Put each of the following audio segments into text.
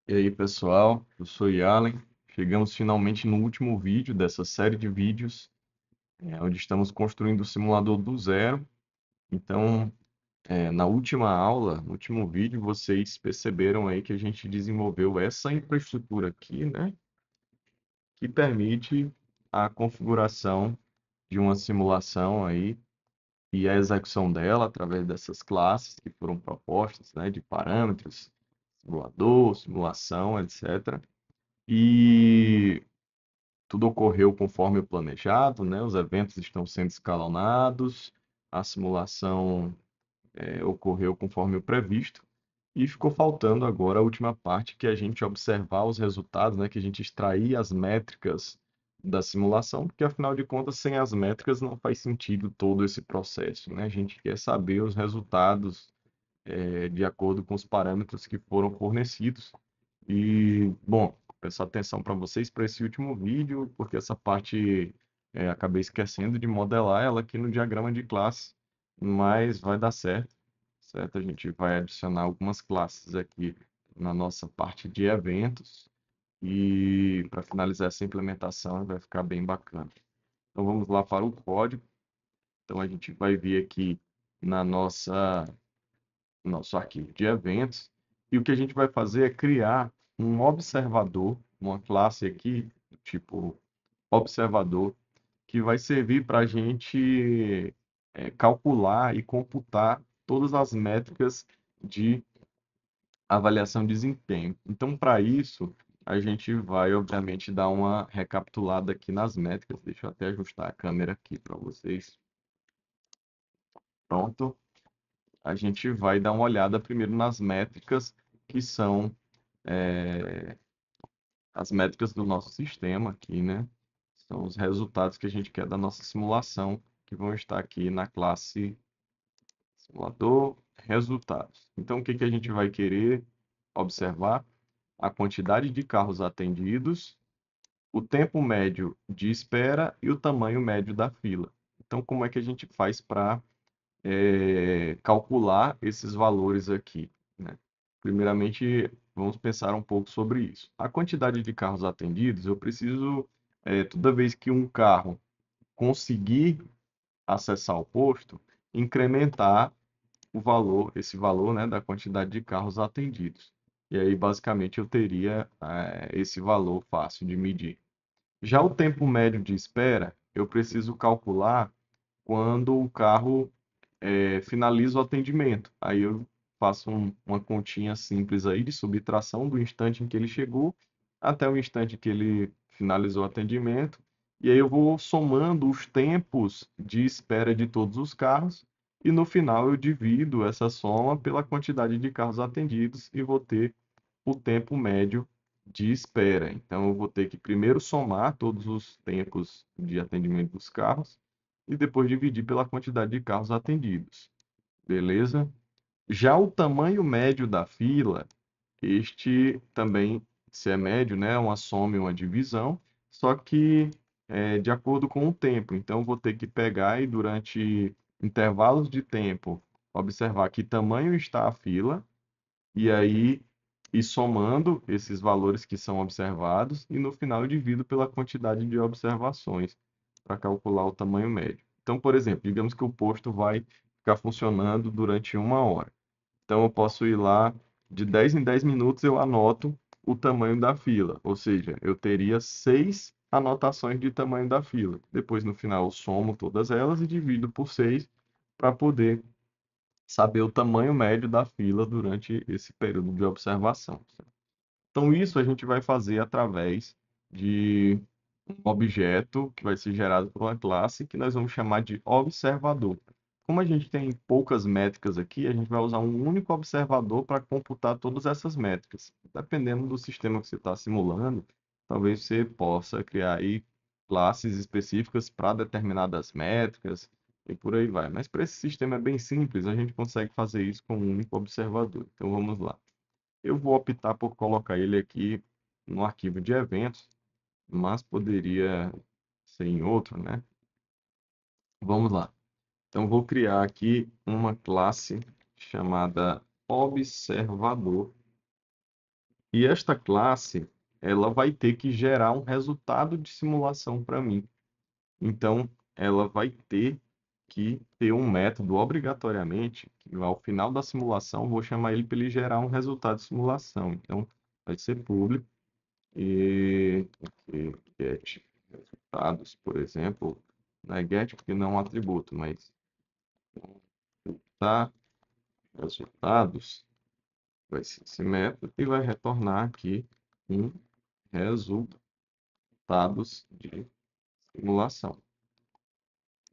E aí, pessoal, eu sou Yalen. Chegamos finalmente no último vídeo dessa série de vídeos, onde estamos construindo o simulador do zero. Então, na última aula, no último vídeo, vocês perceberam aí que a gente desenvolveu essa infraestrutura aqui, né, que permite a configuração de uma simulação aí e a execução dela através dessas classes que foram propostas, né, de parâmetros, simulador, simulação, etc. E tudo ocorreu conforme o planejado, né? Os eventos estão sendo escalonados, a simulação ocorreu conforme o previsto, e ficou faltando agora a última parte, que é a gente observar os resultados, né? Que a gente extrair as métricas da simulação, porque afinal de contas, sem as métricas não faz sentido todo esse processo, né? A gente quer saber os resultados de acordo com os parâmetros que foram fornecidos. E, bom, peço atenção para vocês para esse último vídeo, porque essa parte acabei esquecendo de modelar ela aqui no diagrama de classe, mas vai dar certo, certo? A gente vai adicionar algumas classes aqui na nossa parte de eventos e para finalizar essa implementação vai ficar bem bacana. Então vamos lá para o código. Então a gente vai vir aqui na nosso arquivo de eventos, e o que a gente vai fazer é criar um observador, uma classe aqui, tipo observador, que vai servir para a gente calcular e computar todas as métricas de avaliação de desempenho. Então, para isso, a gente vai, obviamente, dar uma recapitulada aqui nas métricas. Deixa eu até ajustar a câmera aqui para vocês. Pronto. A gente vai dar uma olhada primeiro nas métricas que são as métricas do nosso sistema aqui, né? São os resultados que a gente quer da nossa simulação, que vão estar aqui na classe simulador resultados. Então, o que que a gente vai querer observar? A quantidade de carros atendidos, o tempo médio de espera e o tamanho médio da fila. Então, como é que a gente faz para calcular esses valores aqui, né? Primeiramente, vamos pensar um pouco sobre isso. A quantidade de carros atendidos, eu preciso, toda vez que um carro conseguir acessar o posto, incrementar o valor, esse valor, né, da quantidade de carros atendidos. E aí, basicamente, eu teria esse valor fácil de medir. Já o tempo médio de espera, eu preciso calcular quando o carro finalizo o atendimento. Aí eu faço uma continha simples aí de subtração do instante em que ele chegou até o instante que ele finalizou o atendimento. E aí eu vou somando os tempos de espera de todos os carros e no final eu divido essa soma pela quantidade de carros atendidos e vou ter o tempo médio de espera. Então eu vou ter que primeiro somar todos os tempos de atendimento dos carros e depois dividir pela quantidade de carros atendidos. Beleza? Já o tamanho médio da fila, este também, se é médio, né, é uma soma e uma divisão, só que de acordo com o tempo. Então, vou ter que pegar e durante intervalos de tempo observar que tamanho está a fila e aí ir somando esses valores que são observados e no final eu divido pela quantidade de observações para calcular o tamanho médio. Então, por exemplo, digamos que o posto vai ficar funcionando durante uma hora. Então, eu posso ir lá, de 10 em 10 minutos eu anoto o tamanho da fila, ou seja, eu teria 6 anotações de tamanho da fila. Depois, no final, eu somo todas elas e divido por 6 para poder saber o tamanho médio da fila durante esse período de observação. Então, isso a gente vai fazer através de um objeto que vai ser gerado por uma classe que nós vamos chamar de observador. Como a gente tem poucas métricas aqui, a gente vai usar um único observador para computar todas essas métricas. Dependendo do sistema que você está simulando, talvez você possa criar aí classes específicas para determinadas métricas e por aí vai. Mas para esse sistema é bem simples, a gente consegue fazer isso com um único observador. Então vamos lá. Eu vou optar por colocar ele aqui no arquivo de eventos, mas poderia ser em outro, né? Vamos lá. Então, vou criar aqui uma classe chamada observador. E esta classe, ela vai ter que gerar um resultado de simulação para mim. Então, ela vai ter que ter um método obrigatoriamente, que ao final da simulação, eu vou chamar ele para ele gerar um resultado de simulação. Então, vai ser público e aqui, get resultados, por exemplo, não é get porque não é um atributo, mas tá, resultados, vai ser esse método e vai retornar aqui um resultados de simulação.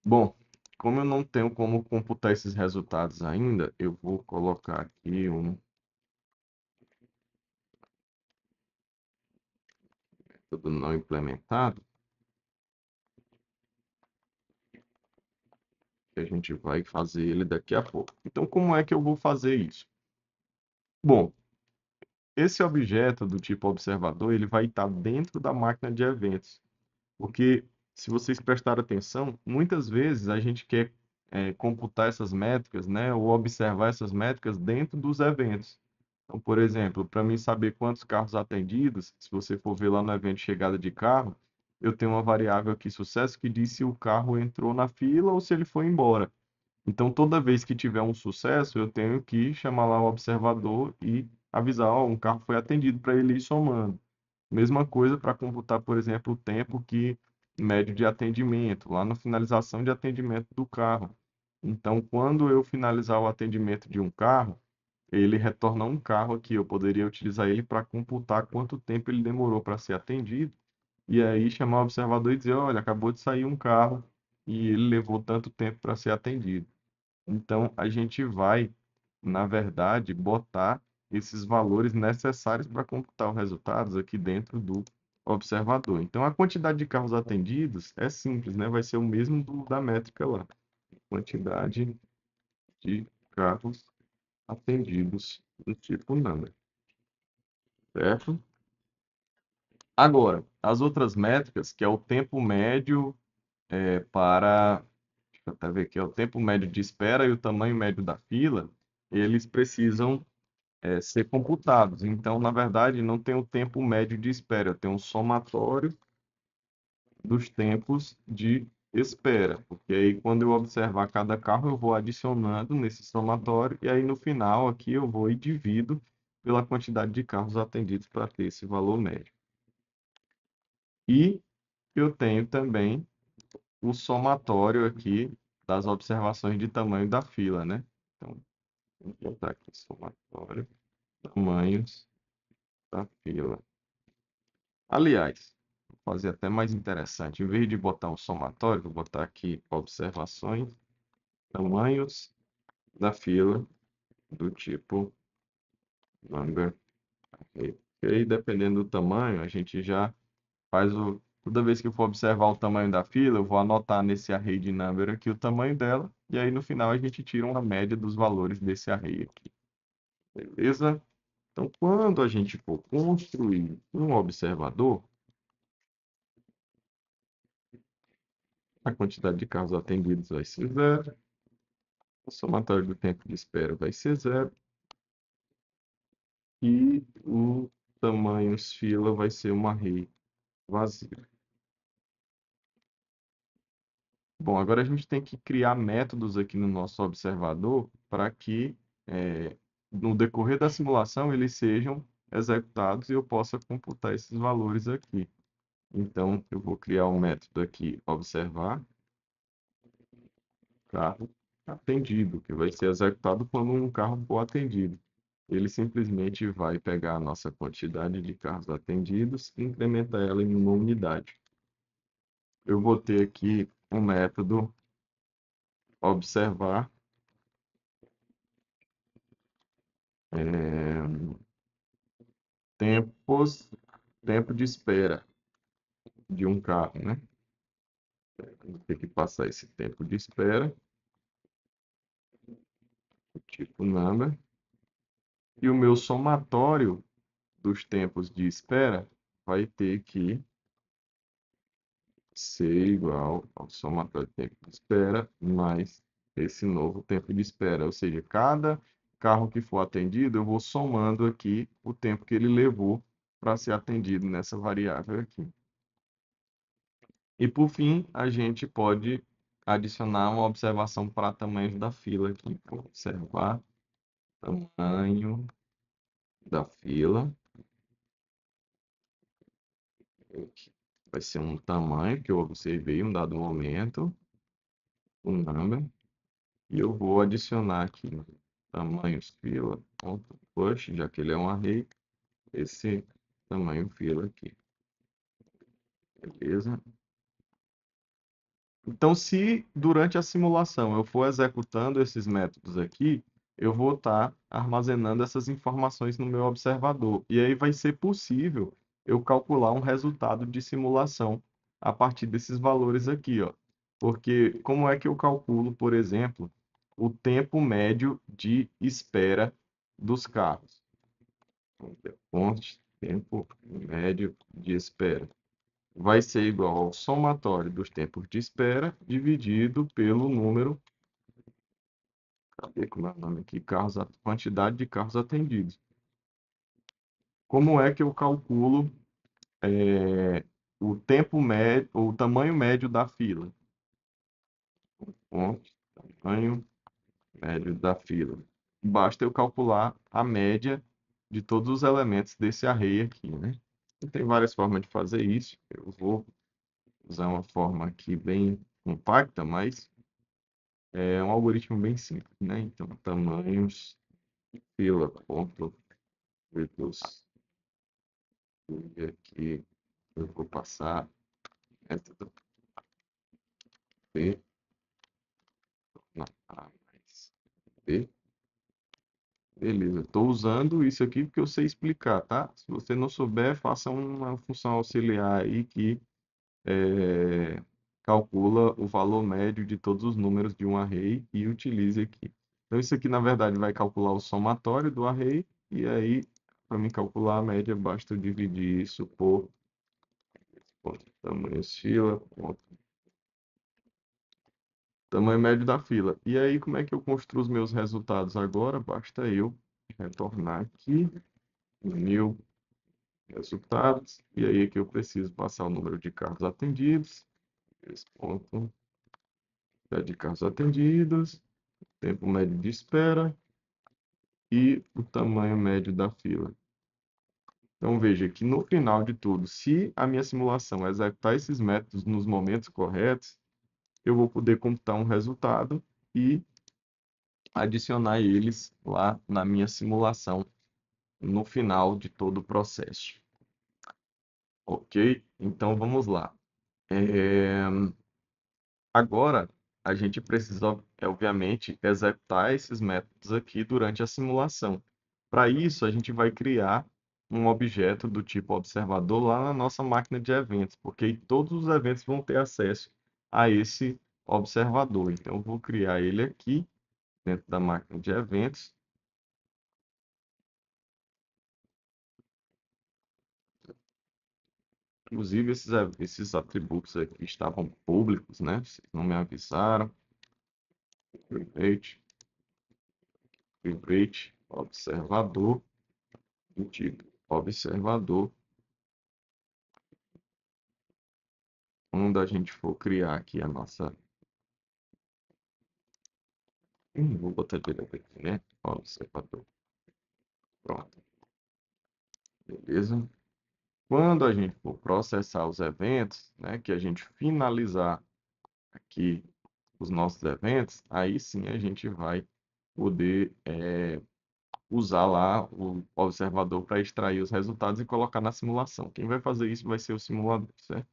Bom, como eu não tenho como computar esses resultados ainda, eu vou colocar aqui um método não implementado, que a gente vai fazer ele daqui a pouco. Então, como é que eu vou fazer isso? Bom, esse objeto do tipo observador, ele vai estar dentro da máquina de eventos, porque se vocês prestarem atenção, muitas vezes a gente quer computar essas métricas, né, ou observar essas métricas dentro dos eventos. Então, por exemplo, para mim saber quantos carros atendidos, se você for ver lá no evento de chegada de carro, eu tenho uma variável aqui, sucesso, que diz se o carro entrou na fila ou se ele foi embora. Então, toda vez que tiver um sucesso, eu tenho que chamar lá o observador e avisar, ó, um carro foi atendido para ele ir somando. Mesma coisa para computar, por exemplo, o tempo que médio de atendimento, lá na finalização de atendimento do carro. Então, quando eu finalizar o atendimento de um carro, ele retorna um carro aqui. Eu poderia utilizar ele para computar quanto tempo ele demorou para ser atendido. E aí chamar o observador e dizer, olha, acabou de sair um carro e ele levou tanto tempo para ser atendido. Então, a gente vai, na verdade, botar esses valores necessários para computar os resultados aqui dentro do observador. Então, a quantidade de carros atendidos é simples, né? Vai ser o mesmo da métrica lá. Quantidade de carros atendidos do tipo number, certo? Agora, as outras métricas, que é o tempo médio para, deixa eu até ver aqui, é o tempo médio de espera e o tamanho médio da fila, eles precisam ser computados. Então, na verdade, não tem o tempo médio de espera, eu tenho um somatório dos tempos de espera, porque aí quando eu observar cada carro, eu vou adicionando nesse somatório e aí no final aqui eu vou e divido pela quantidade de carros atendidos para ter esse valor médio. E eu tenho também o somatório aqui das observações de tamanho da fila, né? Então, vou botar aqui somatório, tamanhos da fila. Aliás, vou fazer até mais interessante. Em vez de botar um somatório, vou botar aqui observações, tamanhos da fila do tipo number array. E aí, dependendo do tamanho, a gente já faz o. Toda vez que eu for observar o tamanho da fila, eu vou anotar nesse array de number aqui o tamanho dela, e aí no final a gente tira uma média dos valores desse array aqui. Beleza? Então, quando a gente for construir um observador, a quantidade de carros atendidos vai ser zero. O somatório do tempo de espera vai ser zero. E o tamanhos fila vai ser um array vazio. Bom, agora a gente tem que criar métodos aqui no nosso observador para que no decorrer da simulação eles sejam executados e eu possa computar esses valores aqui. Então, eu vou criar um método aqui, observar carro atendido, que vai ser executado quando um carro for atendido. Ele simplesmente vai pegar a nossa quantidade de carros atendidos e incrementar ela em uma unidade. Eu vou ter aqui um método observar tempos, tempo de espera de um carro, né? Vou ter que passar esse tempo de espera, tipo number, e o meu somatório dos tempos de espera vai ter que ser igual ao somatório de tempo de espera mais esse novo tempo de espera. Ou seja, cada carro que for atendido, eu vou somando aqui o tempo que ele levou para ser atendido nessa variável aqui. E por fim, a gente pode adicionar uma observação para tamanho da fila aqui. Vou observar tamanho da fila. Aqui. Vai ser um tamanho que eu observei em um dado momento, o number, e eu vou adicionar aqui tamanhos fila, ponto push, já que ele é um array, esse tamanho fila aqui. Beleza? Então, se durante a simulação eu for executando esses métodos aqui, eu vou estar armazenando essas informações no meu observador. E aí vai ser possível eu calcular um resultado de simulação a partir desses valores aqui, ó. Porque como é que eu calculo, por exemplo, o tempo médio de espera dos carros? Fonte, tempo médio de espera vai ser igual ao somatório dos tempos de espera dividido pelo número, cadê como é o nome aqui? Quantidade de carros atendidos. Como é que eu calculo o tempo médio, o tamanho médio da fila? Fonte, tamanho médio da fila. Basta eu calcular a média de todos os elementos desse array aqui, né? Tem várias formas de fazer isso. Eu vou usar uma forma aqui bem compacta, mas é um algoritmo bem simples, né? Então, tamanhos, fila, ponto, reduz. E aqui eu vou passar método B na A mais B. Beleza, estou usando isso aqui porque eu sei explicar, tá? Se você não souber, faça uma função auxiliar aí que é, calcula o valor médio de todos os números de um array e utilize aqui. Então, isso aqui, na verdade, vai calcular o somatório do array, e aí, para mim calcular a média, basta eu dividir isso por tamanho fila, tamanho médio da fila. E aí, como é que eu construo os meus resultados agora? Basta eu retornar aqui, new resultados, e aí aqui eu preciso passar o número de carros atendidos, esse ponto de carros atendidos, tempo médio de espera e o tamanho médio da fila. Então veja que no final de tudo, se a minha simulação executar esses métodos nos momentos corretos, eu vou poder computar um resultado e adicionar eles lá na minha simulação no final de todo o processo. Ok? Então vamos lá. Agora, a gente precisa, obviamente, executar esses métodos aqui durante a simulação. Para isso, a gente vai criar um objeto do tipo observador lá na nossa máquina de eventos, porque aí todos os eventos vão ter acesso a esse observador. Então, eu vou criar ele aqui dentro da máquina de eventos. Inclusive, esses atributos aqui estavam públicos, né? Vocês não me avisaram. Private, private, observador. Do tipo observador. Quando a gente for criar aqui a nossa. Vou botar direto aqui, né? Observador. Pronto. Beleza? Quando a gente for processar os eventos, né? Que a gente finalizar aqui os nossos eventos, aí sim a gente vai poder usar lá o observador para extrair os resultados e colocar na simulação. Quem vai fazer isso vai ser o simulador, certo?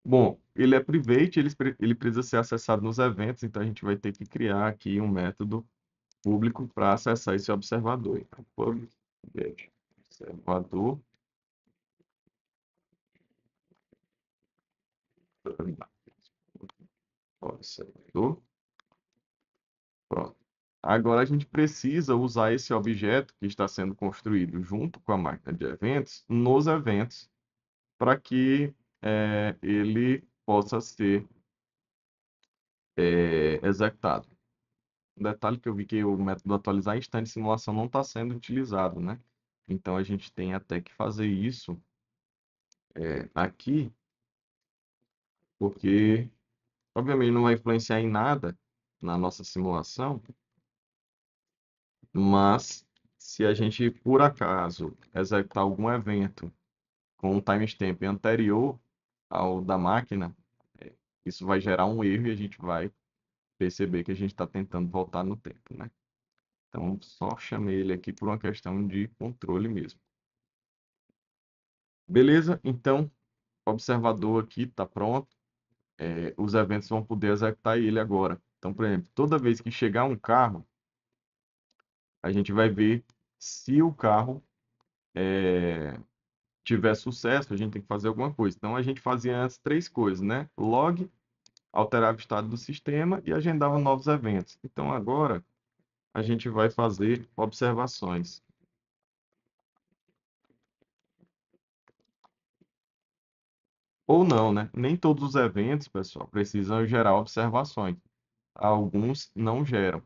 Bom, ele é private, ele precisa ser acessado nos eventos, então a gente vai ter que criar aqui um método público para acessar esse observador. Então, public get observador, observador, pronto. Agora a gente precisa usar esse objeto que está sendo construído junto com a máquina de eventos nos eventos para que ele possa ser executado. um detalhe que eu vi que o método atualizar instante de simulação não está sendo utilizado, né? Então a gente tem até que fazer isso aqui, porque obviamente não vai influenciar em nada na nossa simulação, mas se a gente por acaso executar algum evento com um timestamp anterior ao da máquina, isso vai gerar um erro e a gente vai perceber que a gente está tentando voltar no tempo, né? Então, só chamei ele aqui por uma questão de controle mesmo. Beleza? Então, o observador aqui está pronto. Os eventos vão poder executar ele agora. Então, por exemplo, toda vez que chegar um carro, a gente vai ver se o carro tiver sucesso, a gente tem que fazer alguma coisa. Então, a gente fazia antes três coisas, né? Log, alterava o estado do sistema e agendava novos eventos. Então, agora, a gente vai fazer observações. Ou não, né? Nem todos os eventos, pessoal, precisam gerar observações. Alguns não geram.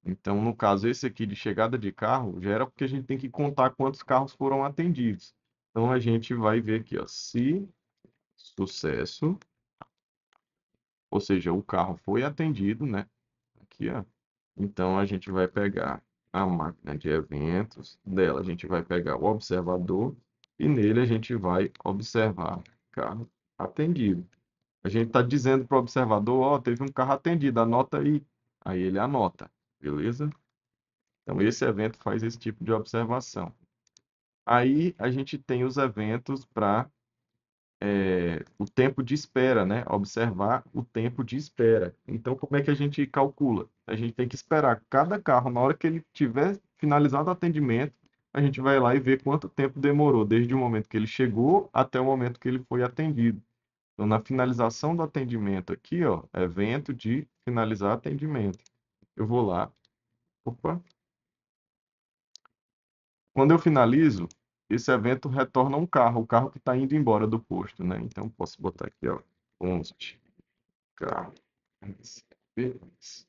Então, no caso, esse aqui de chegada de carro, gera porque a gente tem que contar quantos carros foram atendidos. Então, a gente vai ver aqui, ó, se sucesso, ou seja, o carro foi atendido, né? Aqui, ó. Então, a gente vai pegar a máquina de eventos, dela a gente vai pegar o observador e nele a gente vai observar carro atendido. A gente está dizendo para o observador, ó, teve um carro atendido, anota aí. Aí ele anota, beleza? Então, esse evento faz esse tipo de observação. Aí, a gente tem os eventos para o tempo de espera, né? Observar o tempo de espera. Então, como é que a gente calcula? A gente tem que esperar cada carro, na hora que ele tiver finalizado o atendimento, a gente vai lá e vê quanto tempo demorou, desde o momento que ele chegou até o momento que ele foi atendido. Então, na finalização do atendimento aqui, ó, evento de finalizar atendimento. Eu vou lá. Opa. Quando eu finalizo, esse evento retorna um carro, o carro que está indo embora do posto, né? Então, posso botar aqui, ó, const carro. Beleza.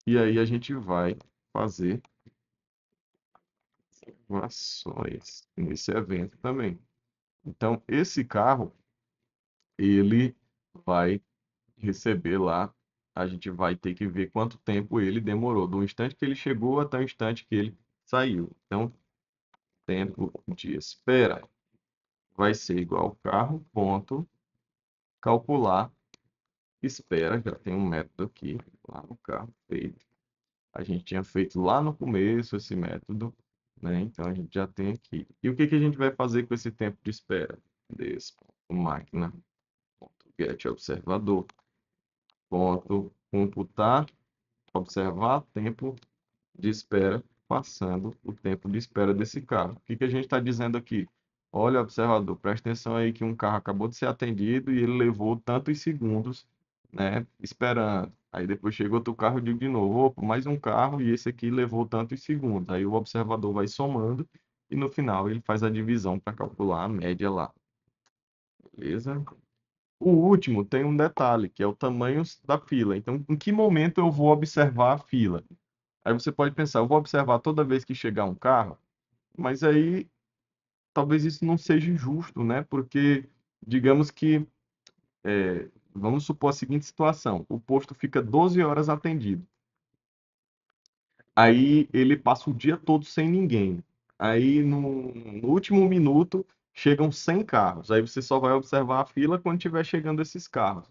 E aí a gente vai fazer ações nesse evento também. Então, esse carro, ele vai receber lá, a gente vai ter que ver quanto tempo ele demorou, do instante que ele chegou até o instante que ele saiu. Então, tempo de espera vai ser igual ao carro, ponto, calcular, espera, já tem um método aqui, lá no carro feito. A gente tinha feito lá no começo esse método, né? Então, a gente já tem aqui. E o que que a gente vai fazer com esse tempo de espera? Desse ponto, máquina, ponto, get observador, ponto, computar, observar tempo de espera, passando o tempo de espera desse carro. O que que a gente está dizendo aqui? Olha, observador, presta atenção aí que um carro acabou de ser atendido e ele levou tantos segundos, né, esperando. Aí depois chega outro carro e digo de novo, opa, mais um carro e esse aqui levou tantos segundos. Aí o observador vai somando e no final ele faz a divisão para calcular a média lá. Beleza? O último tem um detalhe, que é o tamanho da fila. Então, em que momento eu vou observar a fila? Aí você pode pensar, eu vou observar toda vez que chegar um carro, mas aí talvez isso não seja justo, né? Porque, digamos que, vamos supor a seguinte situação: o posto fica 12 horas atendido. Aí ele passa o dia todo sem ninguém. Aí no último minuto chegam 100 carros. Aí você só vai observar a fila quando estiver chegando esses carros.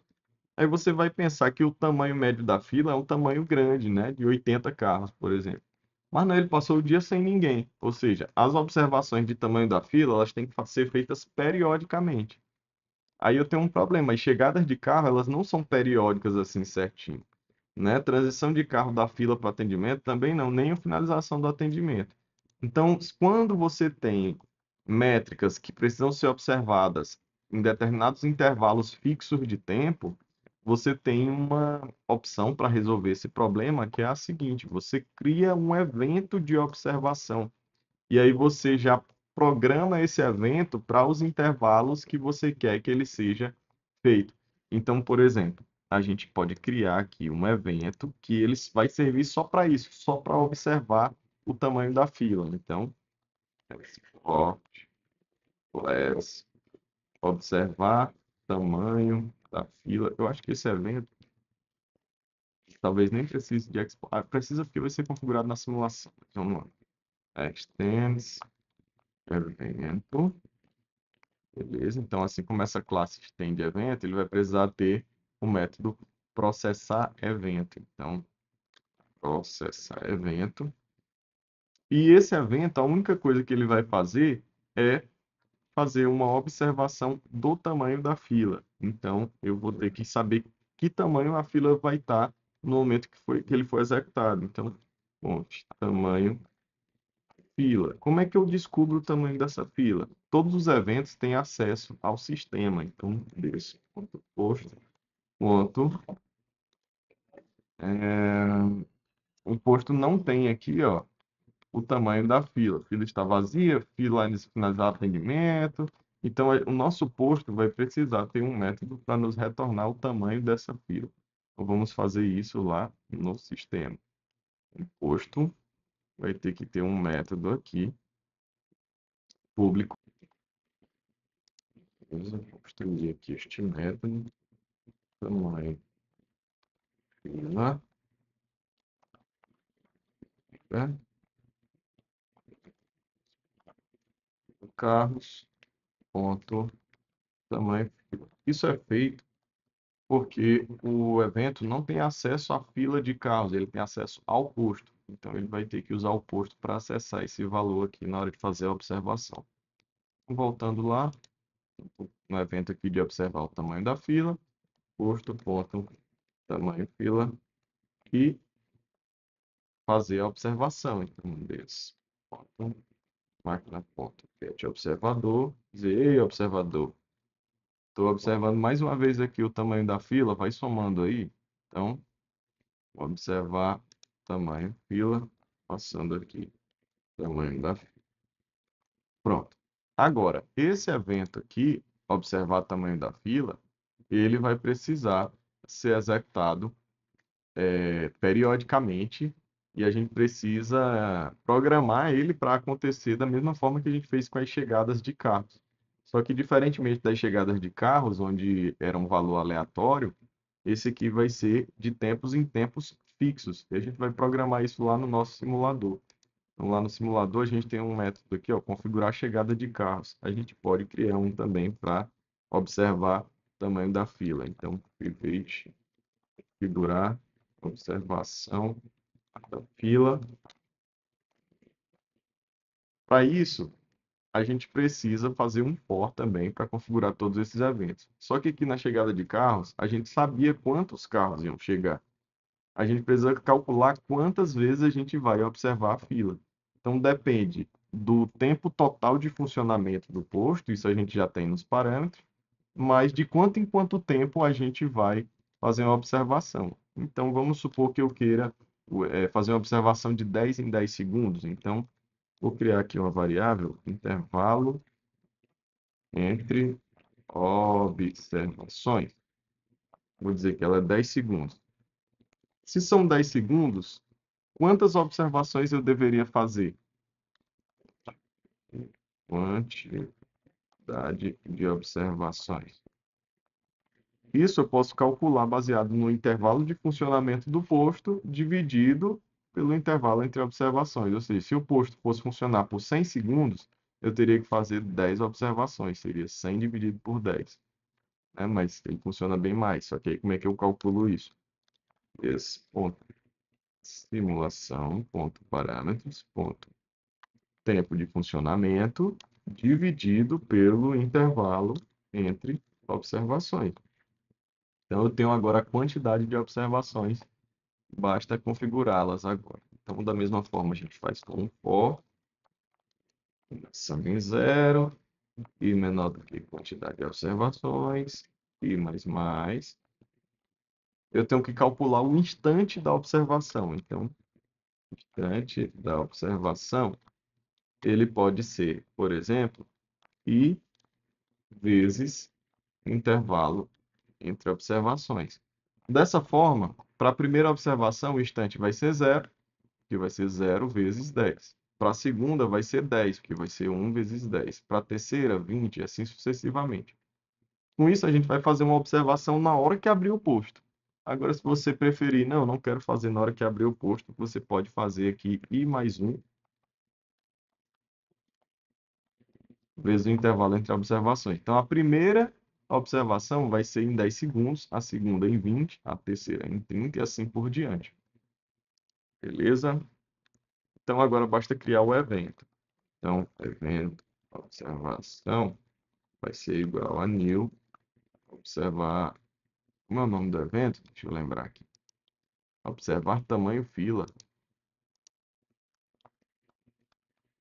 Aí você vai pensar que o tamanho médio da fila é um tamanho grande, né? De 80 carros, por exemplo. Mas não, ele passou o dia sem ninguém. Ou seja, as observações de tamanho da fila, elas têm que ser feitas periodicamente. Aí eu tenho um problema. As chegadas de carro, elas não são periódicas assim certinho, né? Transição de carro da fila para o atendimento também não, nem a finalização do atendimento. Então, quando você tem métricas que precisam ser observadas em determinados intervalos fixos de tempo, você tem uma opção para resolver esse problema, que é a seguinte: você cria um evento de observação. E aí você já programa esse evento para os intervalos que você quer que ele seja feito. Então, por exemplo, a gente pode criar aqui um evento que ele vai servir só para isso, só para observar o tamanho da fila. Então, for class observar tamanho da fila. Eu acho que esse evento talvez nem precise de export. Ah, precisa porque vai ser configurado na simulação. Então, vamos lá. Extends evento. Beleza. Então, assim como essa classe extende evento, ele vai precisar ter o método processar evento. Então, processar evento. E esse evento, a única coisa que ele vai fazer é fazer uma observação do tamanho da fila. Então, eu vou ter que saber que tamanho a fila vai estar no momento que ele for executado. Então, ponte, tamanho, fila. Como é que eu descubro o tamanho dessa fila? Todos os eventos têm acesso ao sistema. Então, desse ponto posto, ponto, o posto não tem aqui, ó, o tamanho da fila. A fila está vazia, fila finalizar atendimento. Então, o nosso posto vai precisar ter um método para nos retornar o tamanho dessa fila. Então, vamos fazer isso lá no sistema. O posto vai ter que ter um método aqui, público. Vamos construir aqui este método, tamanho fila, né? Carros, ponto, tamanho fila. Isso é feito porque o evento não tem acesso à fila de carros, ele tem acesso ao posto. Então, ele vai ter que usar o posto para acessar esse valor aqui na hora de fazer a observação. Voltando lá, no evento aqui de observar o tamanho da fila, posto, ponto, tamanho fila, e fazer a observação. Então, desse ponto, máquina, ponto, get observador, dizer, ei, observador, estou observando mais uma vez aqui o tamanho da fila, vai somando aí. Então, observar tamanho fila, passando aqui tamanho da fila. Pronto. Agora, esse evento aqui, observar tamanho da fila, ele vai precisar ser executado periodicamente e a gente precisa programar ele para acontecer da mesma forma que a gente fez com as chegadas de carros. Só que, diferentemente das chegadas de carros, onde era um valor aleatório, esse aqui vai ser de tempos em tempos fixos. E a gente vai programar isso lá no nosso simulador. Então, lá no simulador, a gente tem um método aqui, ó, configurar a chegada de carros. A gente pode criar um também para observar o tamanho da fila. Então, private, configurar, observação da fila. Para isso, a gente precisa fazer um for também para configurar todos esses eventos. Só que aqui na chegada de carros, a gente sabia quantos carros iam chegar. A gente precisa calcular quantas vezes a gente vai observar a fila. Então, depende do tempo total de funcionamento do posto, isso a gente já tem nos parâmetros, mas de quanto em quanto tempo a gente vai fazer uma observação. Então, vamos supor que eu queira fazer uma observação de 10 em 10 segundos. Então, vou criar aqui uma variável, intervalo entre observações. Vou dizer que ela é 10 segundos. Se são 10 segundos, quantas observações eu deveria fazer? Quantidade de observações. Isso eu posso calcular baseado no intervalo de funcionamento do posto dividido pelo intervalo entre observações. Ou seja, se o posto fosse funcionar por 100 segundos, eu teria que fazer 10 observações. Seria 100 dividido por 10. Né? Mas ele funciona bem mais. Só que aí como é que eu calculo isso? Esse ponto simulação, ponto parâmetros, ponto tempo de funcionamento dividido pelo intervalo entre observações. Então, eu tenho agora a quantidade de observações, basta configurá-las agora. Então, da mesma forma, a gente faz com um for, sum em zero, e menor do que quantidade de observações, e mais. Eu tenho que calcular o instante da observação. Então, instante da observação, ele pode ser, por exemplo, i vezes intervalo entre observações. Dessa forma, para a primeira observação, o instante vai ser zero, que vai ser zero vezes 10. Para a segunda, vai ser 10, que vai ser 1 vezes 10. Para a terceira, 20, e assim sucessivamente. Com isso, a gente vai fazer uma observação na hora que abrir o posto. Agora, se você preferir, não quero fazer na hora que abrir o posto, você pode fazer aqui I mais 1 vezes o intervalo entre observações. Então, a primeira observação vai ser em 10 segundos, a segunda em 20, a terceira em 30 e assim por diante. Beleza? Então, agora basta criar o evento. Então, evento, observação, vai ser igual a new, observar. Como é o nome do evento? Deixa eu lembrar aqui. Observar tamanho fila.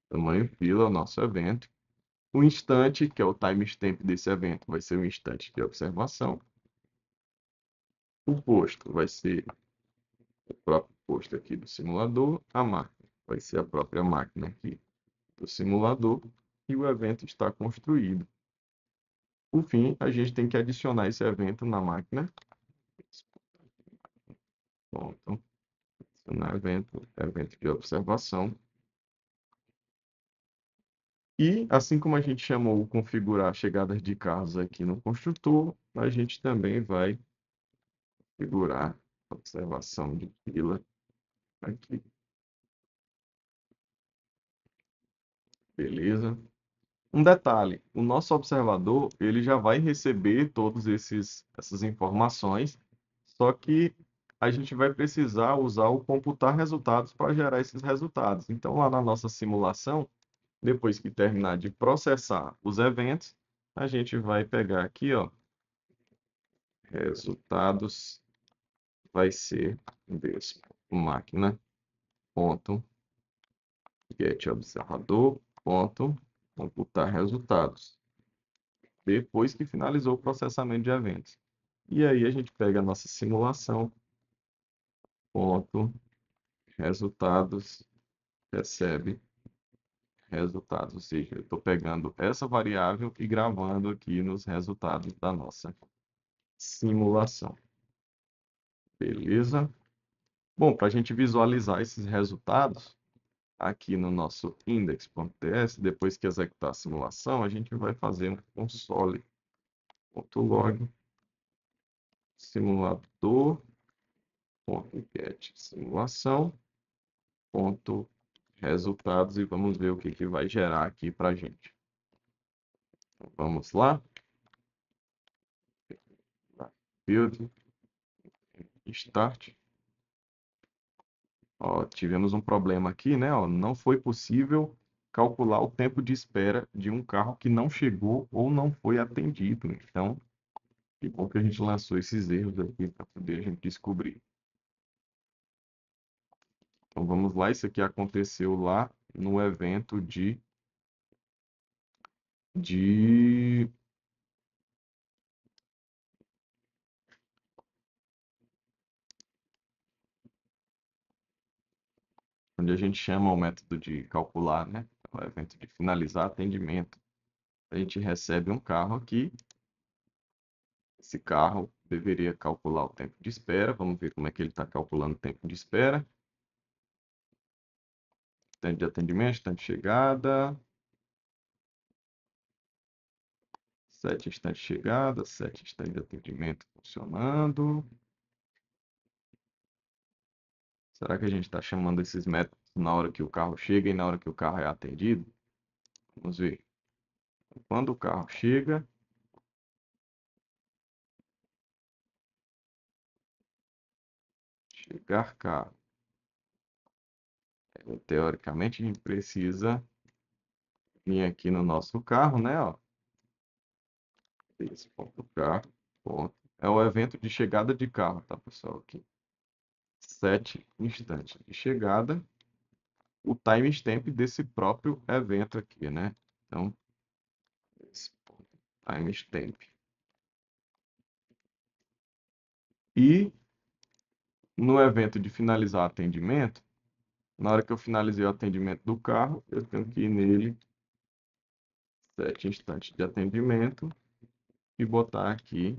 Tamanho fila é o nosso evento. O instante, que é o timestamp desse evento, vai ser o instante de observação. O posto vai ser o próprio posto aqui do simulador. A máquina vai ser a própria máquina aqui do simulador. E o evento está construído. Por fim, a gente tem que adicionar esse evento na máquina. Pronto. Adicionar evento, evento de observação. E, assim como a gente chamou o configurar chegadas de carros aqui no construtor, a gente também vai configurar observação de fila aqui. Beleza? Um detalhe, o nosso observador, ele já vai receber todas essas informações, só que a gente vai precisar usar o computar resultados para gerar esses resultados. Então, lá na nossa simulação, depois que terminar de processar os eventos, a gente vai pegar aqui, ó, resultados, vai ser desse máquina ponto get observador ponto computar resultados, depois que finalizou o processamento de eventos. E aí a gente pega a nossa simulação, ponto, resultados, recebe resultados. Ou seja, eu estou pegando essa variável e gravando aqui nos resultados da nossa simulação. Beleza? Bom, para a gente visualizar esses resultados, aqui no nosso index.ts, depois que executar a simulação, a gente vai fazer um console.log simulador.get simulação.resultados e vamos ver o que vai gerar aqui para a gente. Então, vamos lá. Build, Start. Ó, tivemos um problema aqui, né? Ó, não foi possível calcular o tempo de espera de um carro que não chegou ou não foi atendido. Então, que bom que a gente lançou esses erros aqui para poder a gente descobrir. Então vamos lá, isso aqui aconteceu lá no evento de onde a gente chama o método de calcular, né? O evento de finalizar atendimento. A gente recebe um carro aqui. Esse carro deveria calcular o tempo de espera. Vamos ver como é que ele está calculando o tempo de espera. Instante de atendimento, instante de chegada. 7 instantes de chegada, 7 instantes de atendimento funcionando. Será que a gente está chamando esses métodos na hora que o carro chega e na hora que o carro é atendido? Vamos ver. Quando o carro chega, chegar carro. Teoricamente, a gente precisa vir aqui no nosso carro, né? Ó, esse ponto carro, ponto. É o evento de chegada de carro, tá, pessoal? Aqui. 7 instantes de chegada. O timestamp desse próprio evento aqui, né? Então, esse ponto, timestamp. E no evento de finalizar atendimento, na hora que eu finalizei o atendimento do carro, eu tenho que ir nele 7 instantes de atendimento e botar aqui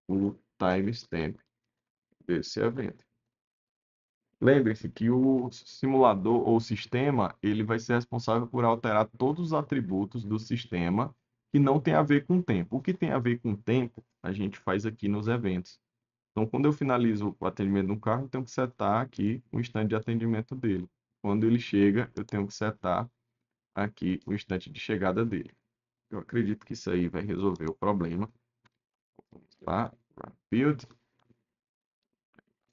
o timestamp desse evento. Lembre-se que o simulador ou sistema, ele vai ser responsável por alterar todos os atributos do sistema que não tem a ver com tempo. O que tem a ver com tempo, a gente faz aqui nos eventos. Então, quando eu finalizo o atendimento do carro, eu tenho que setar aqui o instante de atendimento dele. Quando ele chega, eu tenho que setar aqui o instante de chegada dele. Eu acredito que isso aí vai resolver o problema. Vamos lá, build,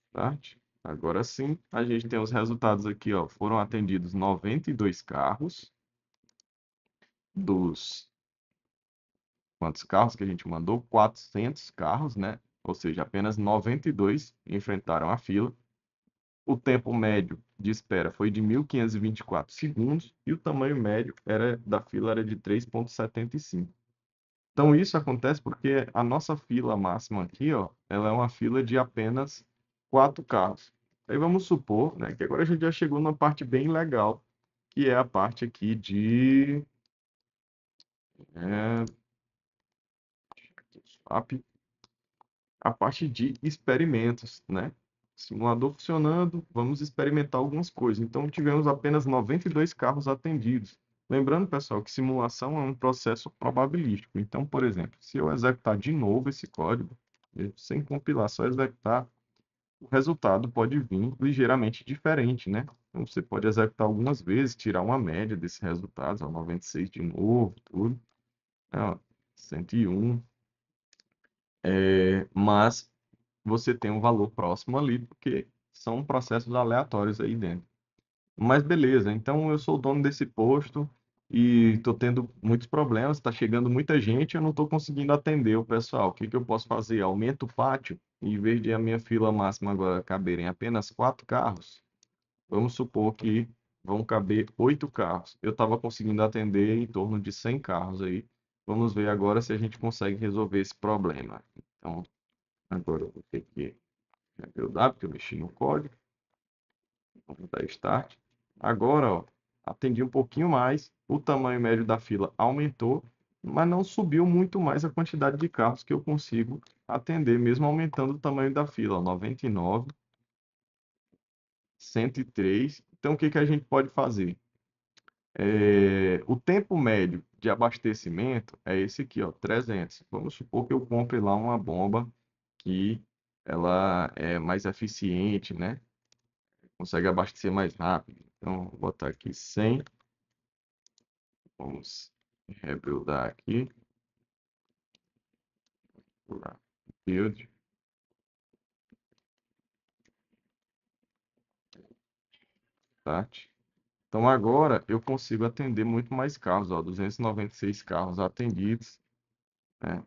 start. Agora sim, a gente tem os resultados aqui, ó. Foram atendidos 92 carros dos quantos carros que a gente mandou? 400 carros, né? Ou seja, apenas 92 enfrentaram a fila. O tempo médio de espera foi de 1.524 segundos e o tamanho médio da fila era de 3,75. Então, isso acontece porque a nossa fila máxima aqui, ó, ela é uma fila de apenas 4 carros. Aí vamos supor, né, que agora a gente já chegou numa parte bem legal, que é a parte aqui de é, swap, a parte de experimentos, né? Simulador funcionando, vamos experimentar algumas coisas. Então, tivemos apenas 92 carros atendidos. Lembrando, pessoal, que simulação é um processo probabilístico. Então, por exemplo, se eu executar de novo esse código, sem compilar, só executar, o resultado pode vir ligeiramente diferente, né? Então, você pode executar algumas vezes, tirar uma média desses resultados, ó, 96 de novo, tudo, né, ó, 101, mas você tem um valor próximo ali, porque são processos aleatórios aí dentro. Mas beleza, então eu sou o dono desse posto e estou tendo muitos problemas, está chegando muita gente, eu não estou conseguindo atender o pessoal. O que que eu posso fazer? Aumento o pátio, em vez de a minha fila máxima agora caberem apenas 4 carros, vamos supor que vão caber 8 carros. Eu estava conseguindo atender em torno de 100 carros aí. Vamos ver agora se a gente consegue resolver esse problema. Então, agora eu vou ter que rebuildar, porque eu mexi no código. Vamos dar start. Agora, ó, atendi um pouquinho mais, o tamanho médio da fila aumentou, mas não subiu muito mais a quantidade de carros que eu consigo atender, mesmo aumentando o tamanho da fila, ó, 99, 103. Então, o que que a gente pode fazer? O tempo médio de abastecimento é esse aqui, ó, 300. Vamos supor que eu compre lá uma bomba que ela é mais eficiente, né? Consegue abastecer mais rápido. Então, vou botar aqui 100. Vamos rebuildar aqui. Lá, build, start. Então, agora eu consigo atender muito mais carros. Ó, 296 carros atendidos, né?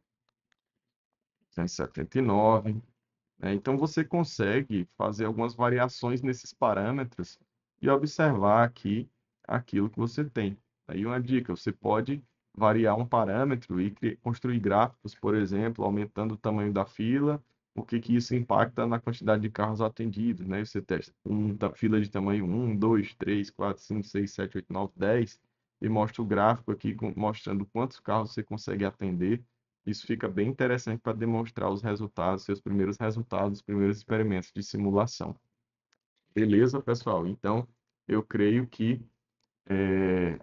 279. Né? Então, você consegue fazer algumas variações nesses parâmetros e observar aqui aquilo que você tem. Aí uma dica, você pode variar um parâmetro e construir gráficos, por exemplo, aumentando o tamanho da fila, o que que isso impacta na quantidade de carros atendidos, né? Você testa fila de tamanho 1, 2, 3, 4, 5, 6, 7, 8, 9, 10 e mostra o gráfico aqui mostrando quantos carros você consegue atender. Isso fica bem interessante para demonstrar os resultados, seus primeiros resultados, primeiros experimentos de simulação. Beleza, pessoal? Então, eu creio que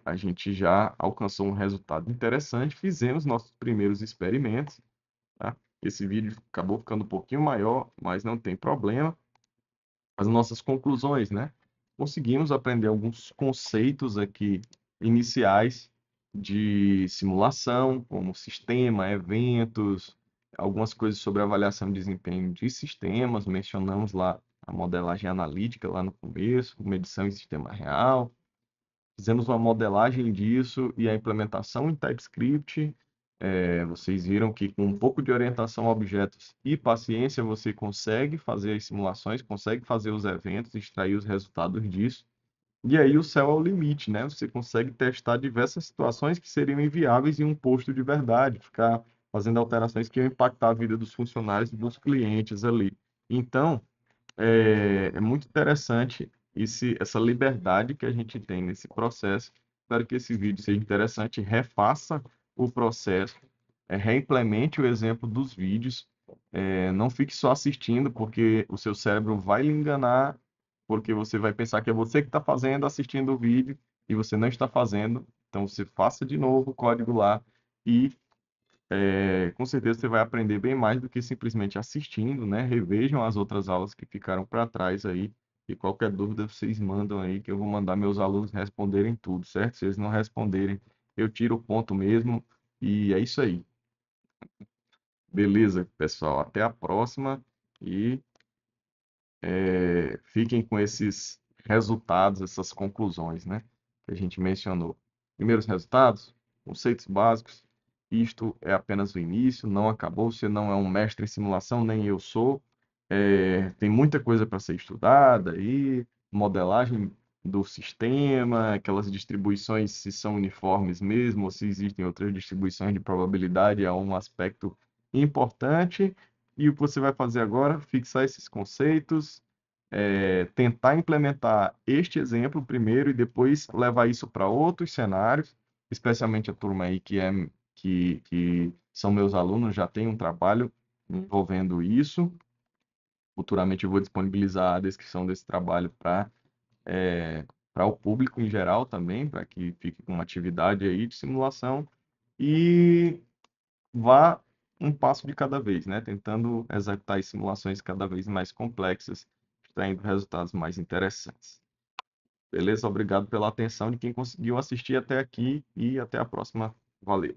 a gente já alcançou um resultado interessante, fizemos nossos primeiros experimentos, tá? Esse vídeo acabou ficando um pouquinho maior, mas não tem problema. As nossas conclusões, né? Conseguimos aprender alguns conceitos aqui iniciais de simulação, como sistema, eventos, algumas coisas sobre avaliação de desempenho de sistemas, mencionamos lá a modelagem analítica lá no começo, medição em sistema real. Fizemos uma modelagem disso e a implementação em TypeScript. Vocês viram que com um pouco de orientação a objetos e paciência você consegue fazer as simulações, consegue fazer os eventos, extrair os resultados disso. E aí o céu é o limite, né? Você consegue testar diversas situações que seriam inviáveis em um posto de verdade, ficar fazendo alterações que iam impactar a vida dos funcionários e dos clientes ali. Então, é muito interessante essa liberdade que a gente tem nesse processo. Espero que esse vídeo seja interessante, refaça o processo, reimplemente o exemplo dos vídeos, Não fique só assistindo, porque o seu cérebro vai lhe enganar, porque você vai pensar que é você que está fazendo, assistindo o vídeo, e você não está fazendo. Então, você faça de novo o código lá e com certeza você vai aprender bem mais do que simplesmente assistindo, né? Revejam as outras aulas que ficaram para trás aí. E qualquer dúvida vocês mandam aí, que eu vou mandar meus alunos responderem tudo, certo? Se eles não responderem, eu tiro o ponto mesmo. E é isso aí. Beleza, pessoal. Até a próxima. E fiquem com esses resultados, essas conclusões, né, que a gente mencionou. Primeiros resultados, conceitos básicos. Isto é apenas o início, não acabou. Você não é um mestre em simulação, nem eu sou. Tem muita coisa para ser estudada aí, modelagem do sistema, aquelas distribuições, se são uniformes mesmo, ou se existem outras distribuições de probabilidade, é um aspecto importante. E o que você vai fazer agora? Fixar esses conceitos, tentar implementar este exemplo primeiro e depois levar isso para outros cenários, especialmente a turma aí que são meus alunos, já tem um trabalho envolvendo isso. Futuramente eu vou disponibilizar a descrição desse trabalho para o público em geral também, para que fique com uma atividade aí de simulação. E vá um passo de cada vez, né? Tentando executar as simulações cada vez mais complexas, extraindo resultados mais interessantes. Beleza? Obrigado pela atenção de quem conseguiu assistir até aqui e até a próxima. Valeu!